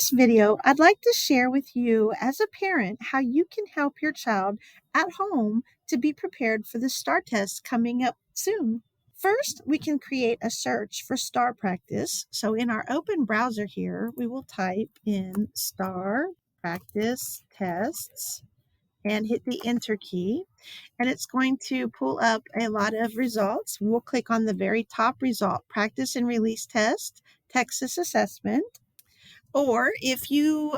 this video, I'd like to share with you as a parent how you can help your child at home to be prepared for the STAAR test coming up soon. First, we can create a search for STAAR Practice. So in our open browser here, we will type in STAAR Practice Tests and hit the Enter key. And it's going to pull up a lot of results. We'll click on the very top result, Practice and Release Test, Texas Assessment. Or if you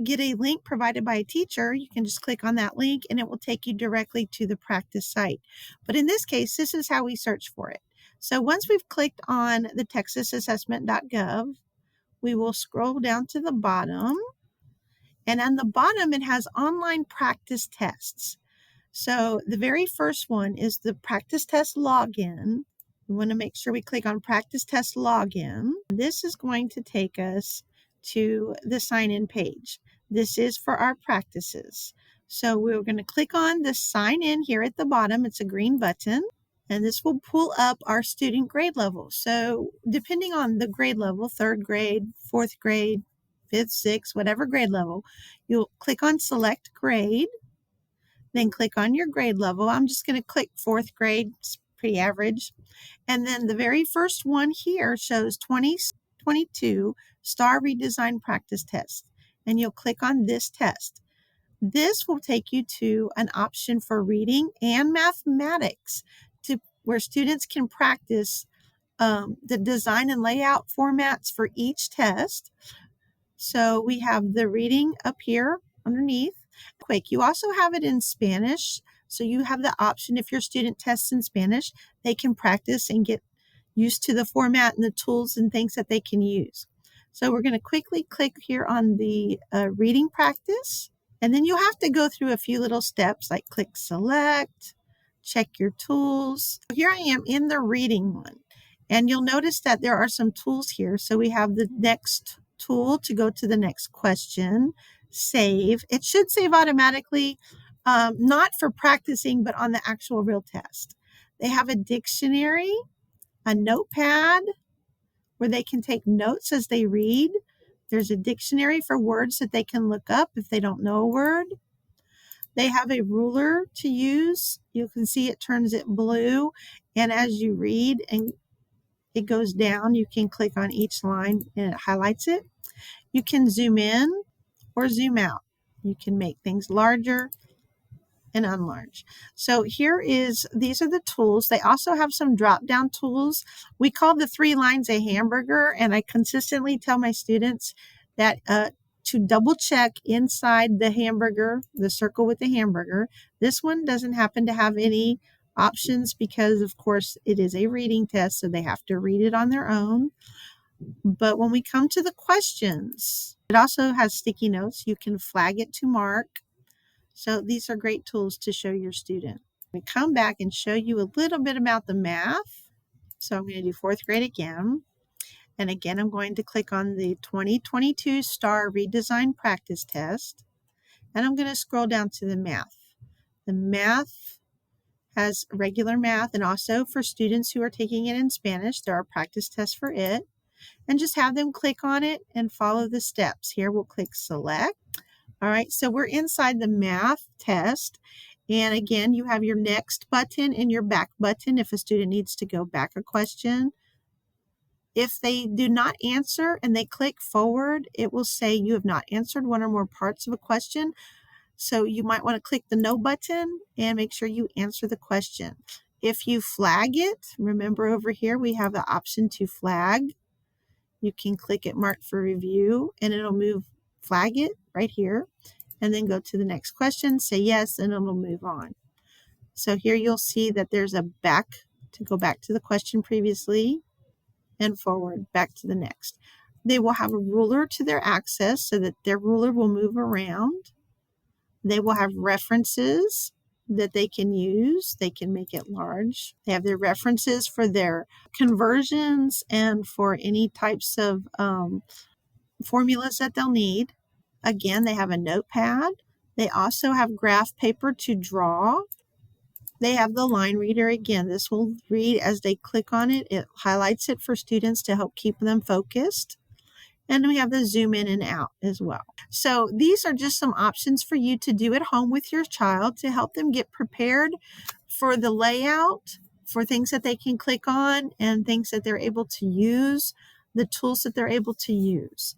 get a link provided by a teacher, you can just click on that link and it will take you directly to the practice site. But in this case, this is how we search for it. So once we've clicked on the texasassessment.gov, we will scroll down to the bottom. And on the bottom, it has online practice tests. So the very first one is the practice test login. We want to make sure we click on practice test login. This is going to take us to the sign-in page. This is for our practices. So we're going to click on the sign in here at the bottom. It's a green button, and this will pull up our student grade level. So depending on the grade level, 3rd grade, 4th grade, 5th, 6th, whatever grade level, you'll click on select grade, then click on your grade level. I'm just going to click 4th grade. It's pretty average. And then the very first one here shows 2022 STAAR Redesign Practice Test. And you'll click on this test. This will take you to an option for reading and mathematics where students can practice the design and layout formats for each test. So we have the reading up here underneath. Quick, you also have it in Spanish. So you have the option, if your student tests in Spanish, they can practice and get used to the format and the tools and things that they can use. So we're going to quickly click here on the reading practice. And then you'll have to go through a few little steps like click select, check your tools. Here I am in the reading one. And you'll notice that there are some tools here. So we have the next tool to go to the next question, save. It should save automatically, not for practicing, but on the actual real test. They have a dictionary, a notepad where they can take notes as they read. There's a dictionary for words that they can look up if they don't know a word. They have a ruler to use. You can see it turns it blue. And as you read and it goes down, you can click on each line and it highlights it. You can zoom in or zoom out. You can make things larger and unlarge. So these are the tools. They also have some drop-down tools. We call the 3 lines a hamburger, and I consistently tell my students that to double check inside the hamburger, the circle with the hamburger. This one doesn't happen to have any options because, of course, it is a reading test, so they have to read it on their own. But when we come to the questions, it also has sticky notes. You can flag it to mark. So these are great tools to show your student. We come back and show you a little bit about the math. So I'm going to do 4th grade again. And again, I'm going to click on the 2022 STAAR Redesign Practice Test. And I'm going to scroll down to the math. The math has regular math, and also for students who are taking it in Spanish, there are practice tests for it. And just have them click on it and follow the steps. Here we'll click select. All right, so we're inside the math test. And again, you have your next button and your back button if a student needs to go back a question. If they do not answer and they click forward, it will say you have not answered one or more parts of a question. So you might want to click the no button and make sure you answer the question. If you flag it, remember over here we have the option to flag. You can click it mark for review and it'll flag it right here, and then go to the next question, say yes, and it'll move on. So here you'll see that there's a back to go back to the question previously and forward back to the next. They will have a ruler to their access so that their ruler will move around. They will have references that they can use. They can make it large. They have their references for their conversions and for any types of formulas that they'll need. Again, they have a notepad. They also have graph paper to draw. They have the line reader. Again, this will read as they click on it. It highlights it for students to help keep them focused. And we have the zoom in and out as well. So these are just some options for you to do at home with your child to help them get prepared for the layout, for things that they can click on and things that they're able to use, the tools that they're able to use.